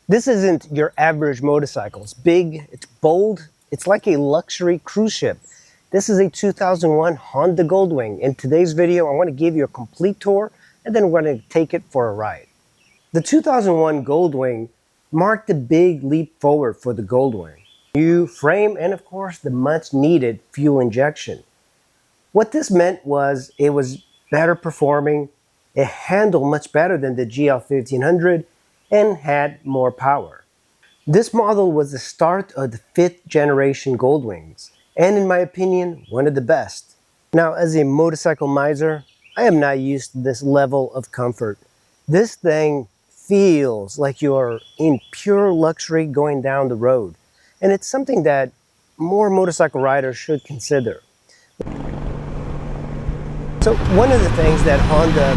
This isn't your average motorcycle. It's big, it's bold, it's like a luxury cruise ship. This is a 2001 Honda Goldwing. In today's video, I want to give you a complete tour and then we're going to take it for a ride. The 2001 Goldwing marked a big leap forward for the Goldwing. New frame and of course the much needed fuel injection. What this meant was it was better performing, it handled much better than the GL 1500 and had more power. This model was the start of the 5th generation Goldwings, and in my opinion, one of the best. Now, as a motorcycle miser, I am not used to this level of comfort. This thing feels like you're in pure luxury going down the road, and it's something that more motorcycle riders should consider. So one of the things that Honda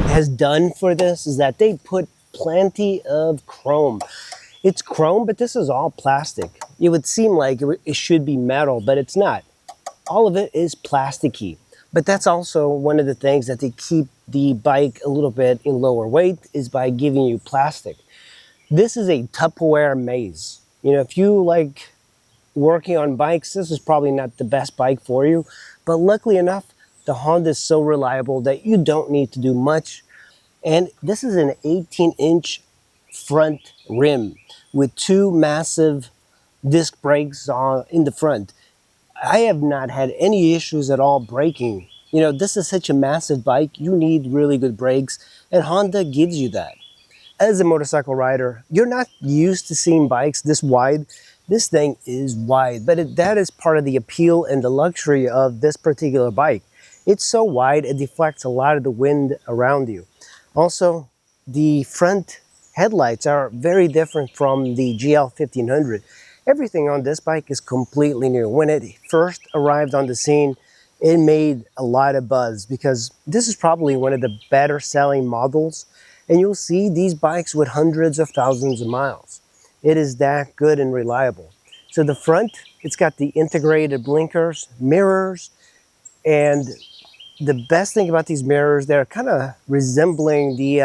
has done for this is that they put plenty of chrome. It's chrome, but this is all plastic. It would seem like it should be metal, but it's not. All of it is plasticky. But that's also one of the things that they keep the bike a little bit in lower weight is by giving you plastic. This is a Tupperware maze. You know, if you like working on bikes, this is probably not the best bike for you. But luckily enough, the Honda is so reliable that you don't need to do much. And this is an 18-inch front rim with 2 massive disc brakes in the front. I have not had any issues at all braking. You know, this is such a massive bike, you need really good brakes, and Honda gives you that. As a motorcycle rider, you're not used to seeing bikes this wide. This thing is wide, but that is part of the appeal and the luxury of this particular bike. It's so wide, it deflects a lot of the wind around you. Also, the front headlights are very different from the GL 1500. Everything on this bike is completely new. When it first arrived on the scene, it made a lot of buzz because this is probably one of the better selling models. And you'll see these bikes with hundreds of thousands of miles. It is that good and reliable. So the front, it's got the integrated blinkers, mirrors, and the best thing about these mirrors, they're kind of resembling the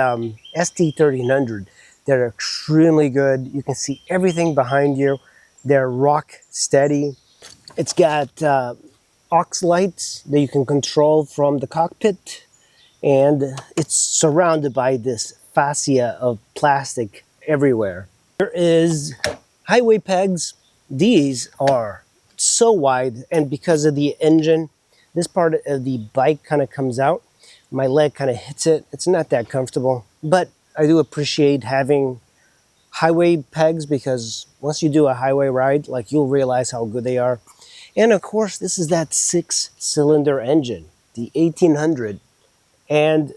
ST1300. They're extremely good. You can see everything behind you. They're rock steady. It's got aux lights that you can control from the cockpit. And it's surrounded by this fascia of plastic everywhere. There is highway pegs. These are so wide, and because of the engine, this part of the bike kind of comes out. My leg kind of hits it. It's not that comfortable, but I do appreciate having highway pegs because once you do a highway ride, like you'll realize how good they are. And of course, this is that 6-cylinder engine, the 1800, and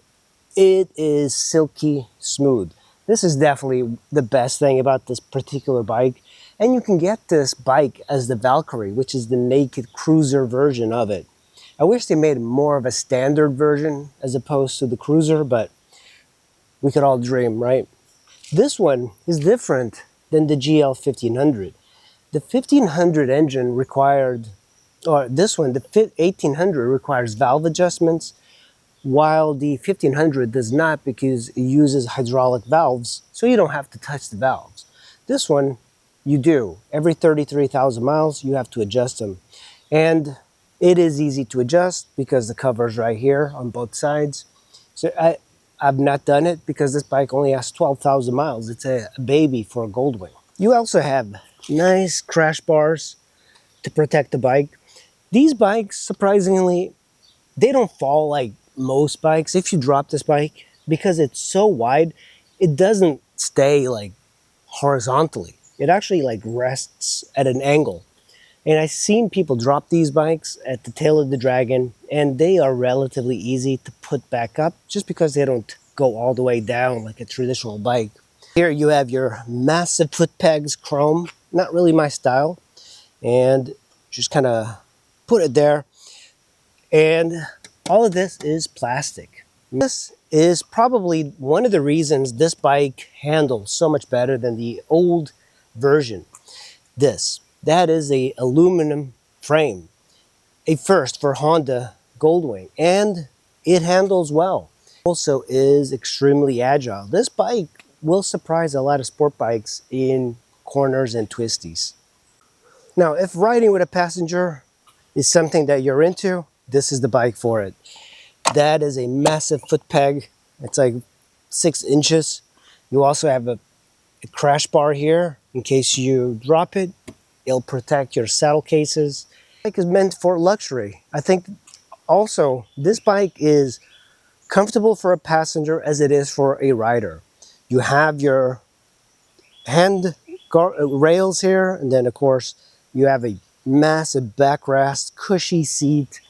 it is silky smooth. This is definitely the best thing about this particular bike. And you can get this bike as the Valkyrie, which is the naked cruiser version of it. I wish they made more of a standard version as opposed to the cruiser, but we could all dream, right? This one is different than the GL 1500. The 1500 engine required, or this one, the 1800 requires valve adjustments, while the 1500 does not because it uses hydraulic valves, so you don't have to touch the valves. This one, you do. Every 33,000 miles, you have to adjust them. And it is easy to adjust because the cover's right here on both sides. So I've not done it because this bike only has 12,000 miles. It's a baby for a Goldwing. You also have nice crash bars to protect the bike. These bikes, surprisingly, they don't fall like most bikes. If you drop this bike, because it's so wide, it doesn't stay like horizontally. It actually like rests at an angle. And I've seen people drop these bikes at the tail of the Dragon, and they are relatively easy to put back up just because they don't go all the way down like a traditional bike. Here you have your massive foot pegs, chrome, not really my style, and just kind of put it there. And all of this is plastic. This is probably one of the reasons this bike handles so much better than the old version. That is a aluminum frame, a first for Honda Goldwing, and it handles well. Also is extremely agile. This bike will surprise a lot of sport bikes in corners and twisties. Now, if riding with a passenger is something that you're into, this is the bike for it. That is a massive foot peg. It's like 6 inches. You also have a crash bar here in case you drop it. It'll protect your saddle cases. The bike is meant for luxury. I think also this bike is comfortable for a passenger as it is for a rider. You have your rails here, and then of course you have a massive backrest, cushy seat.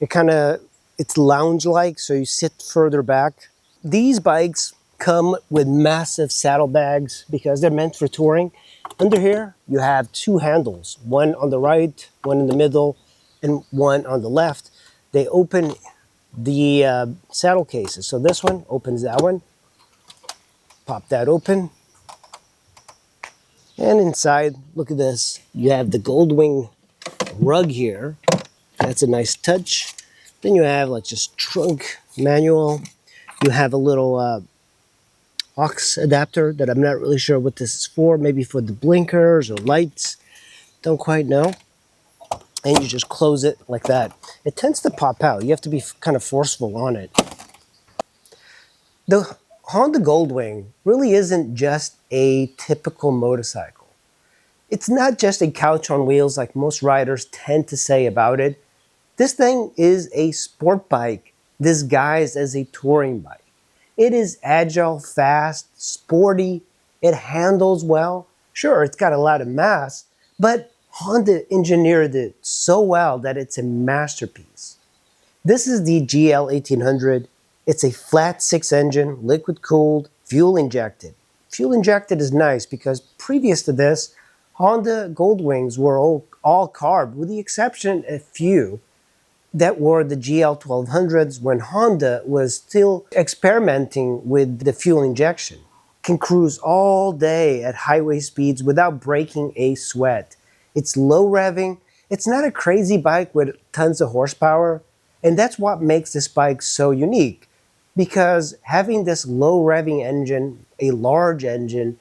It's lounge-like, so you sit further back. These bikes come with massive saddlebags because they're meant for touring. Under here, you have 2 handles, one on the right, one in the middle, and one on the left. They open the saddle cases. So this one opens that one. Pop that open. And inside, look at this. You have the Goldwing rug here. That's a nice touch. Then you have like just trunk manual. You have a little aux adapter that I'm not really sure what this is for. Maybe for the blinkers or lights. Don't quite know. And you just close it like that. It tends to pop out. You have to be kind of forceful on it. The Honda Goldwing really isn't just a typical motorcycle. It's not just a couch on wheels like most riders tend to say about it. This thing is a sport bike disguised as a touring bike. It is agile, fast, sporty. It handles well. Sure, it's got a lot of mass, but Honda engineered it so well that it's a masterpiece. This is the GL 1800. It's a flat 6 engine, liquid cooled, fuel injected. Fuel injected is nice because previous to this, Honda Goldwings were all carb, with the exception of a few that were the GL 1200s when Honda was still experimenting with the fuel injection. Can cruise all day at highway speeds without breaking a sweat. It's low revving. It's not a crazy bike with tons of horsepower. And that's what makes this bike so unique. Because having this low revving engine, a large engine,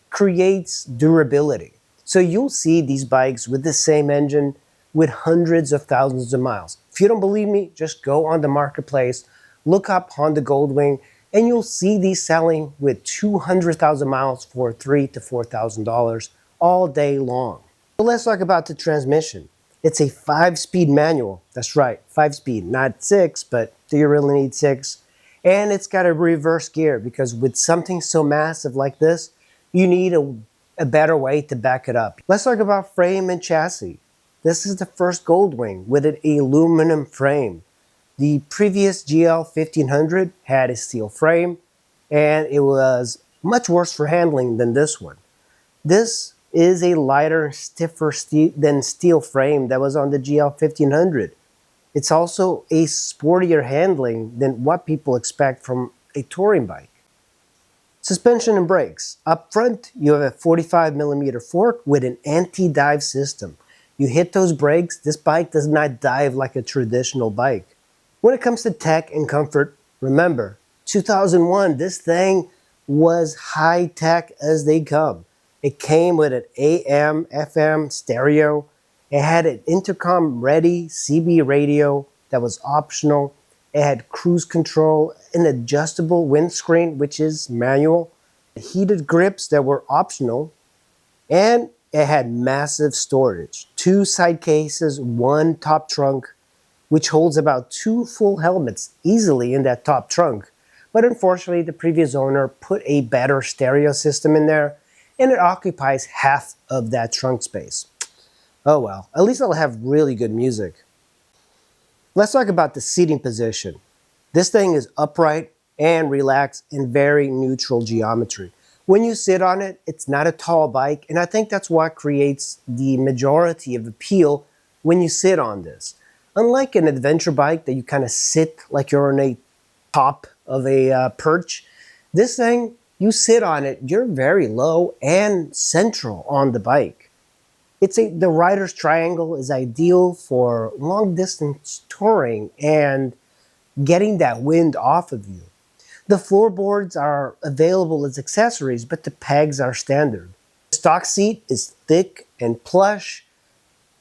creates durability. So you'll see these bikes with the same engine with hundreds of thousands of miles. If you don't believe me, just go on the marketplace, look up Honda Goldwing, and you'll see these selling with 200,000 miles for $3,000 to $4,000 all day long. So let's talk about the transmission. It's a 5-speed manual. That's right, 5-speed, not 6, but do you really need 6? And it's got a reverse gear because with something so massive like this, you need a better way to back it up. Let's talk about frame and chassis. This is the first Goldwing with an aluminum frame. The previous GL 1500 had a steel frame, and it was much worse for handling than this one. This is a lighter, stiffer than steel frame that was on the GL 1500. It's also a sportier handling than what people expect from a touring bike. Suspension and brakes. Up front, you have a 45mm fork with an anti-dive system. You hit those brakes, this bike does not dive like a traditional bike. When it comes to tech and comfort, remember, 2001, this thing was high tech as they come. It came with an AM, FM stereo. It had an intercom-ready CB radio that was optional. It had cruise control, an adjustable windscreen, which is manual, heated grips that were optional, and it had massive storage. 2 side cases, 1 top trunk, which holds about 2 full helmets easily in that top trunk. But unfortunately, the previous owner put a better stereo system in there, and it occupies half of that trunk space. Oh well, at least I'll have really good music. Let's talk about the seating position. This thing is upright and relaxed in very neutral geometry. When you sit on it, it's not a tall bike, and I think that's what creates the majority of appeal when you sit on this. Unlike an adventure bike that you kind of sit like you're on a top of a perch, this thing, you sit on it, you're very low and central on the bike. The rider's triangle is ideal for long distance touring and getting that wind off of you. The floorboards are available as accessories, but the pegs are standard. The stock seat is thick and plush.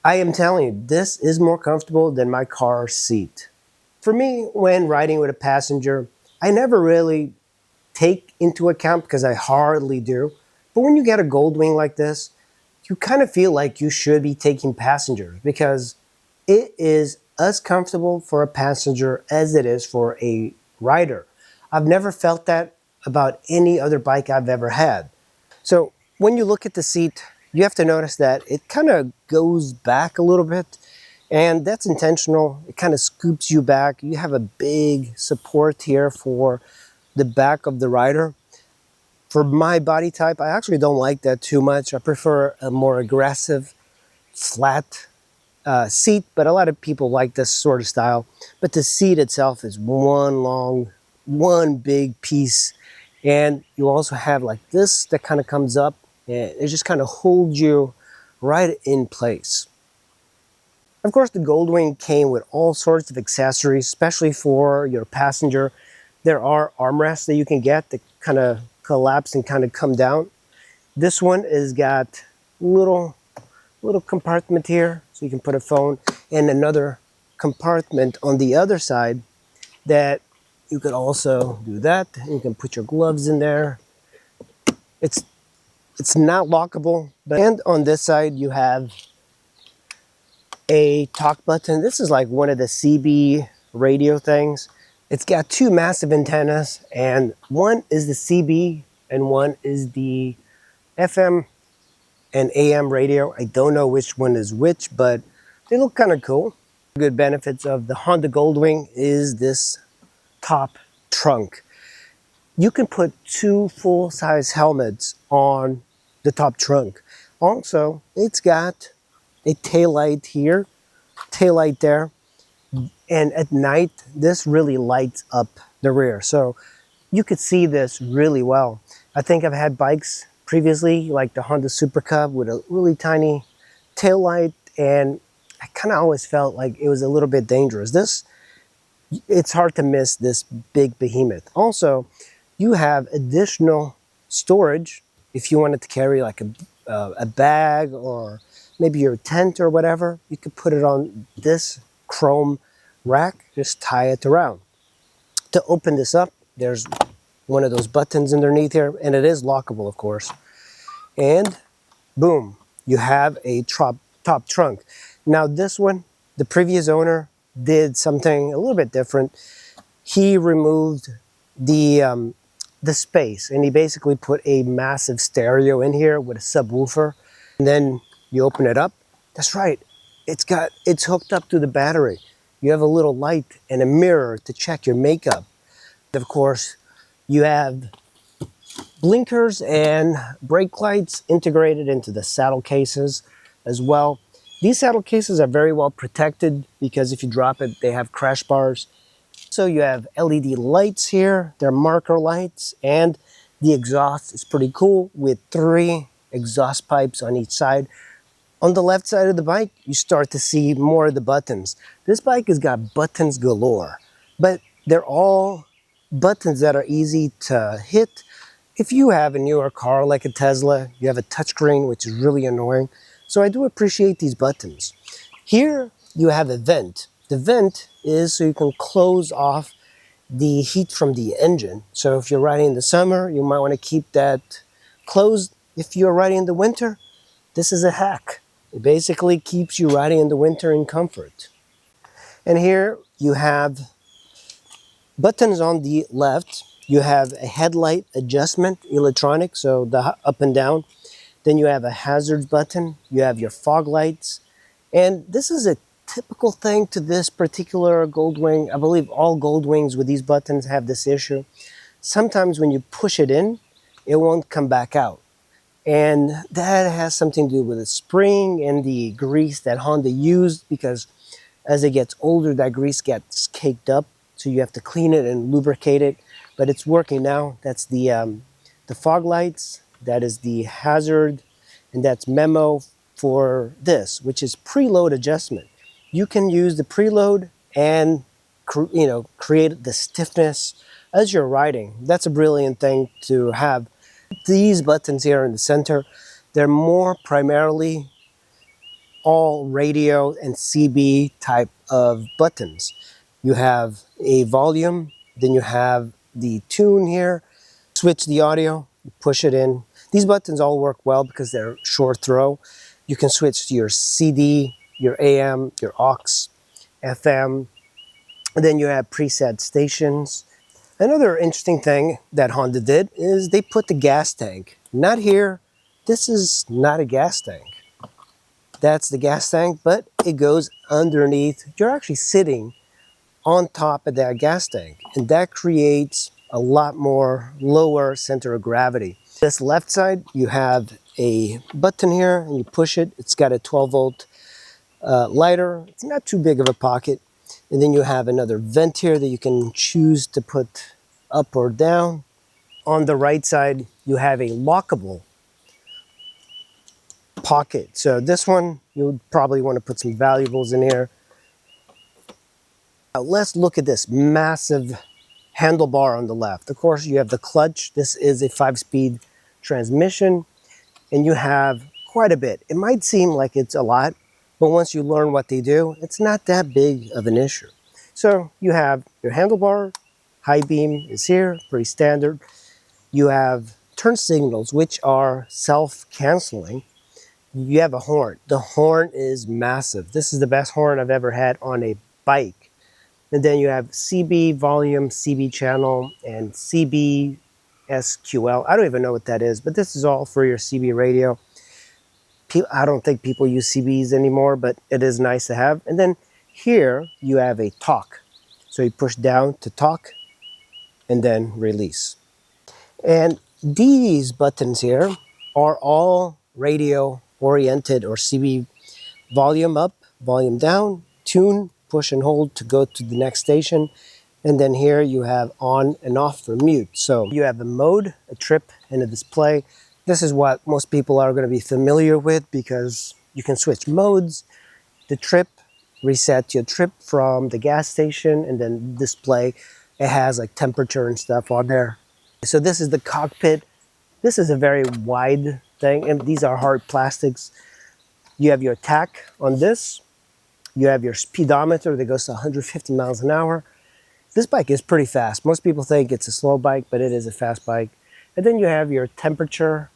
I am telling you, this is more comfortable than my car seat. For me, when riding with a passenger, I never really take into account, because I hardly do, but when you get a Goldwing like this, you kind of feel like you should be taking passengers, because it is as comfortable for a passenger as it is for a rider. I've never felt that about any other bike I've ever had. So when you look at the seat, you have to notice that it kind of goes back a little bit, and that's intentional. It kind of scoops you back. You have a big support here for the back of the rider. For my body type, I actually don't like that too much. I prefer a more aggressive, flat seat, but a lot of people like this sort of style. But the seat itself is one big piece. And you also have like this that kind of comes up, and it just kind of holds you right in place. Of course, the Goldwing came with all sorts of accessories, especially for your passenger. There are armrests that you can get that kind of collapse and kind of come down. This one has got little compartment here, so you can put a phone, and another compartment on the other side that you could also do that. You can put your gloves in there. It's not lockable, but and on this side you have a talk button. This is like one of the CB radio things. It's got two massive antennas, and one is the CB and one is the FM and AM radio. I don't know which one is which, but they look kind of cool. Good benefits of the Honda Goldwing is this top trunk. You can put two full-size helmets on the top trunk. Also, it's got a taillight here, taillight there, and at night this really lights up the rear, so you could see this really well. I think I've had bikes previously like the Honda Super Cub with a really tiny taillight, and I kind of always felt like it was a little bit dangerous. This, it's hard to miss this big behemoth. Also, you have additional storage if you wanted to carry like a bag or maybe your tent or whatever. You could put it on this chrome rack, just tie it around. To open this up, there's one of those buttons underneath here, and it is lockable, of course. And boom, you have a top trunk. Now this one, the previous owner did something a little bit different. He removed the space, and he basically put a massive stereo in here with a subwoofer. And then you open it up. That's right, it's hooked up to the battery. You have a little light and a mirror to check your makeup. Of course, you have blinkers and brake lights integrated into the saddle cases as well. These saddle cases are very well protected because if you drop it, they have crash bars. So you have LED lights here, they're marker lights, and the exhaust is pretty cool with 3 exhaust pipes on each side. On the left side of the bike, you start to see more of the buttons. This bike has got buttons galore, but they're all buttons that are easy to hit. If you have a newer car like a Tesla, you have a touchscreen, which is really annoying. So I do appreciate these buttons. Here you have a vent. The vent is so you can close off the heat from the engine. So if you're riding in the summer, you might want to keep that closed. If you're riding in the winter, this is a hack. It basically keeps you riding in the winter in comfort. And here you have buttons on the left. You have a headlight adjustment, electronic, so the up and down. Then you have a hazards button. You have your fog lights. And this is a typical thing to this particular Goldwing. I believe all Goldwings with these buttons have this issue. Sometimes when you push it in, it won't come back out. And that has something to do with the spring and the grease that Honda used, because as it gets older, that grease gets caked up. So you have to clean it and lubricate it. But it's working now. That's the fog lights. That is the hazard. And that's memo for this, which is preload adjustment. You can use the preload and create the stiffness as you're riding. That's a brilliant thing to have. These buttons here in the center, they're more primarily all radio and CB type of buttons. You have a volume, then you have the tune here, switch the audio, push it in. These buttons all work well because they're short throw. You can switch to your CD, your AM, your aux, FM, and then you have preset stations. Another interesting thing that Honda did is they put the gas tank. Not here. This is not a gas tank. That's the gas tank, but it goes underneath. You're actually sitting on top of that gas tank, and that creates a lot more lower center of gravity. This left side, you have a button here, and you push it. It's got a 12-volt lighter. It's not too big of a pocket. And then you have another vent here that you can choose to put up or down. On the right side, you have a lockable pocket. So this one, you would probably want to put some valuables in here. Now let's look at this massive handlebar on the left. Of course, you have the clutch. This is a 5-speed transmission, and you have quite a bit. It might seem like it's a lot, but once you learn what they do, it's not that big of an issue. So you have your handlebar, high beam is here, pretty standard. You have turn signals, which are self-canceling. You have a horn. The horn is massive. This is the best horn I've ever had on a bike. And then you have CB volume, CB channel, and CB SQL. I don't even know what that is, but this is all for your CB radio. I don't think people use CBs anymore, but it is nice to have. And then here you have a talk. So you push down to talk and then release. And these buttons here are all radio oriented, or CB volume up, volume down, tune, push and hold to go to the next station. And then here you have on and off for mute. So you have a mode, a trip, and a display. This is what most people are going to be familiar with because you can switch modes. The trip, reset your trip from the gas station, and then display. It has like temperature and stuff on there. So this is the cockpit. This is a very wide thing, and these are hard plastics. You have your tach on this. You have your speedometer that goes to 150 miles an hour. This bike is pretty fast. Most people think it's a slow bike, but it is a fast bike. And then you have your temperature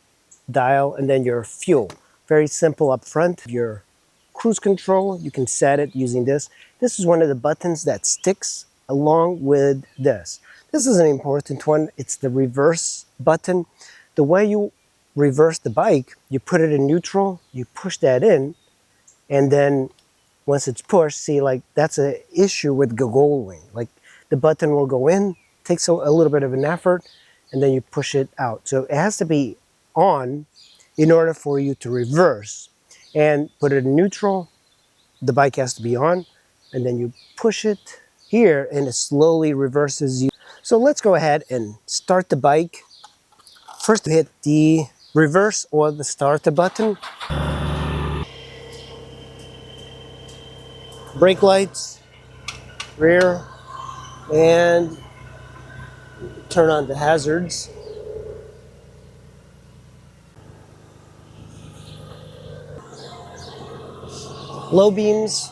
dial, and then your fuel. Very simple up front. Your cruise control, you can set it using this. This is one of the buttons that sticks along with this. This is an important one. It's the reverse button. The way you reverse the bike, you put it in neutral, you push that in, and then once it's pushed, see, like that's an issue with the Goldwing. Like the button will go in, takes a little bit of an effort, and then you push it out. So it has to be on in order for you to reverse. And put it in neutral, the bike has to be on, and then you push it here and it slowly reverses you. So let's go ahead and start the bike. First hit the reverse or the start the button. Brake lights, rear, and turn on the hazards. Low beams.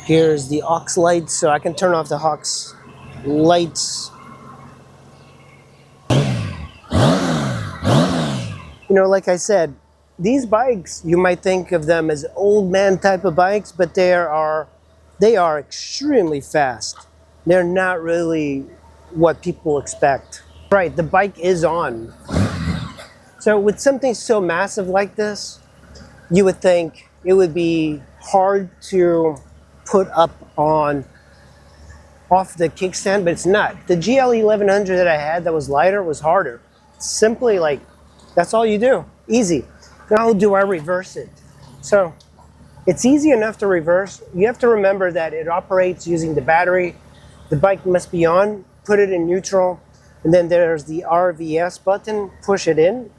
Here's the aux lights, so I can turn off the aux lights. You know, like I said, these bikes, you might think of them as old man type of bikes, but they are extremely fast. They're not really what people expect. Right, the bike is on. So with something so massive like this, you would think it would be hard to put up on off the kickstand, but it's not. The GL 1100 that I had that was lighter was harder. Simply like, that's all you do, easy. Now do I reverse it? So it's easy enough to reverse. You have to remember that it operates using the battery. The bike must be on, put it in neutral, and then there's the RVS button, push it in.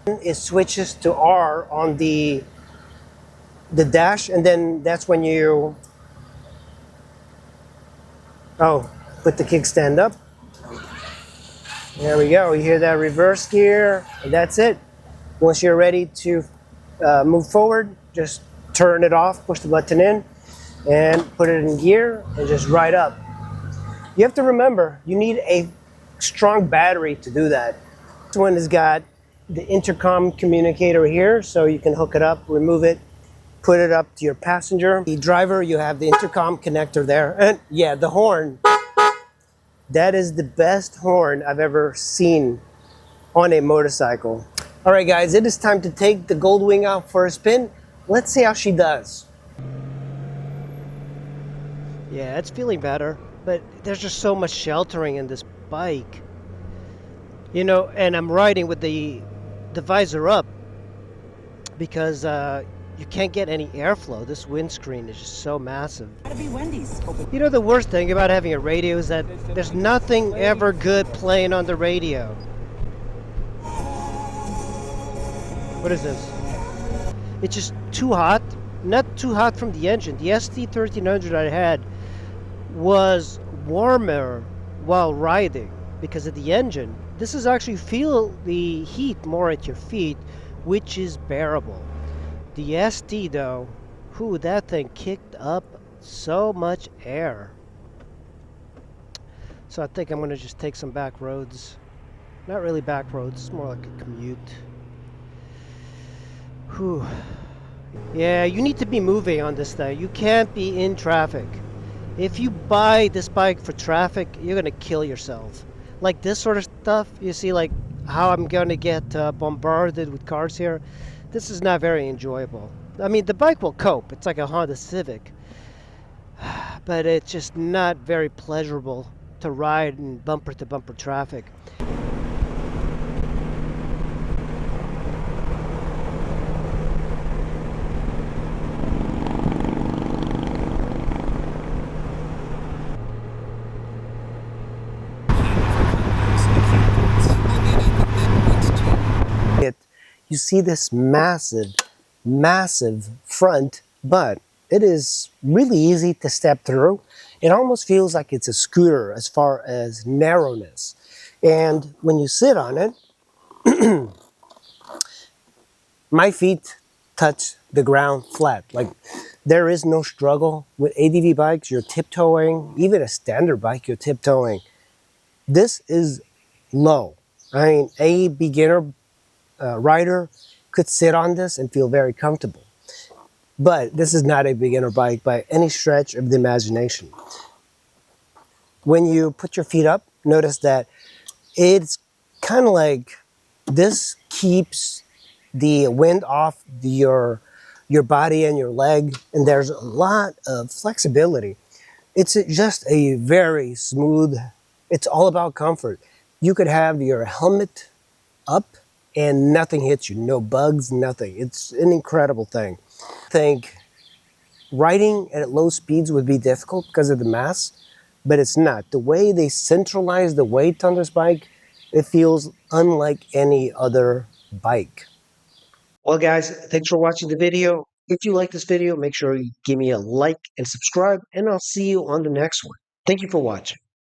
It switches to R on the dash, and then that's when you, oh, Put the kickstand up. There we go. You hear that reverse gear, and that's it. Once you're ready to move forward, just turn it off, push the button in, and put it in gear, and just ride up. You have to remember, you need a strong battery to do that. This one has got the intercom communicator here, so you can hook it up, remove it, put it up to your passenger. The driver, you have the intercom connector there. And yeah, the horn, that is the best horn I've ever seen on a motorcycle. All right, guys, it is time to take the Goldwing out for a spin. Let's see how she does. Yeah, it's feeling better, but there's just so much sheltering in this bike. You know, and I'm riding with the visor up because you can't get any airflow. This windscreen is just so massive. You know, the worst thing about having a radio is that there's nothing ever good playing on the radio. What is this? It's just too hot. Not too hot from the engine. The ST1300 I had was warmer while riding because of the engine. This is actually feel the heat more at your feet, which is bearable. The ST though, whew, that thing kicked up so much air. So I think I'm gonna just take some back roads. Not really back roads, it's more like a commute. Whew. Yeah, you need to be moving on this thing. You can't be in traffic. If you buy this bike for traffic, you're gonna kill yourself. Like this sort of stuff, you see like how I'm gonna get bombarded with cars here. This is not very enjoyable. I mean, the bike will cope. It's like a Honda Civic. But it's just not very pleasurable to ride in bumper-to-bumper traffic. You see this massive front, but it is really easy to step through. It almost feels like it's a scooter as far as narrowness. And when you sit on it, my feet touch the ground flat. Like there is no struggle. With ADV bikes, you're tiptoeing. Even a standard bike, you're tiptoeing. This is low. I mean, a beginner rider could sit on this and feel very comfortable. But this is not a beginner bike by any stretch of the imagination. When you put your feet up, notice that it's kind of like this keeps the wind off your body and your leg, and there's a lot of flexibility. It's just a very smooth, it's all about comfort. You could have your helmet up and nothing hits you, no bugs, nothing. It's an incredible thing. I think riding at low speeds would be difficult because of the mass, but it's not. The way they centralize the weight on this bike, it feels unlike any other bike. Well, guys, thanks for watching the video. If you like this video, make sure you give me a like and subscribe, and I'll see you on the next one. Thank you for watching.